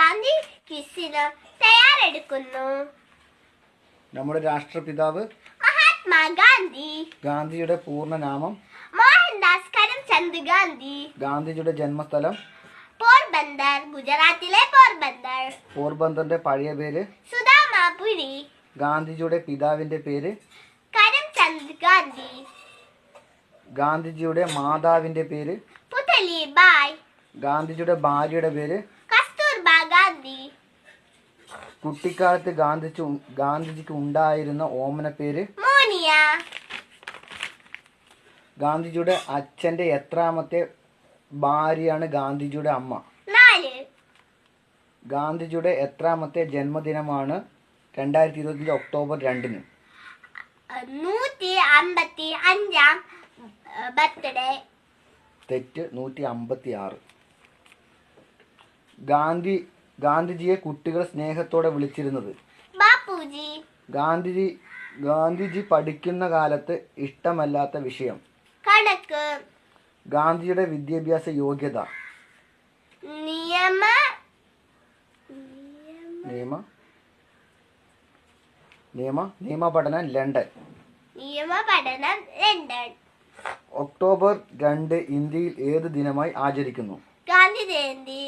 ഗാന്ധി ക്വിസിന് തയ്യാറെടുക്കുന്നു. നമ്മുടെ രാഷ്ട്രപിതാവ് മഹാത്മാഗാന്ധി. ഗാന്ധിയുടെ പൂർണ്ണനാമം മോഹൻദാസ് കരംചന്ദ് ഗാന്ധി. ഗാന്ധിജിയുടെ ജന്മസ്ഥലം പോർബന്ദർ, ഗുജറാത്തിലെ പോർബന്ദർ. പോർബന്ദറിന്റെ പഴയ പേര് സുദാമാപുരി. ഗാന്ധിജിയുടെ പിതാവിന്റെ പേര് കരംചന്ദ് ഗാന്ധി. ഗാന്ധിജിയുടെ മാതാവിന്റെ പേര് പുതലിബായ്. ഗാന്ധിജിയുടെ ഭാര്യയുടെ പേര് കസ്തൂർബ ഗാന്ധി. കുട്ടിക്കാലത്ത് ഗാന്ധിജിക്ക് ഉണ്ടായിരുന്ന ഓമന പേര് മോനിയ. ഗാന്ധിജിയുടെ അച്ഛന്റെ എത്രാമത്തെ ഭാര്യയാണ് ഗാന്ധിജിയുടെ അമ്മ? 4. ഗാന്ധിജിയുടെ എത്രാമത്തെ ജന്മദിനമാണ് 2025 ഒക്ടോബർ 2-ന്? 155-ാം ബർത്ത്ഡേ. തെറ്റ്, 156. ഗാന്ധിജിയെ കുട്ടികൾ സ്നേഹത്തോടെ വിളിച്ചിരുന്നത് ബാപ്പുജി. ഗാന്ധിജി പഠിക്കുന്ന കാലത്ത് ഇഷ്ടമല്ലാത്ത വിഷയം കണക്ക്. ഗാന്ധിജിയുടെ വിദ്യാഭ്യാസ യോഗ്യത നിയമപഠനം ലണ്ടൻ. ഒക്ടോബർ 2 ഇന്ത്യയിൽ ഏത് ദിനമായി ആചരിക്കുന്നു? ഗാന്ധി ജയന്തി.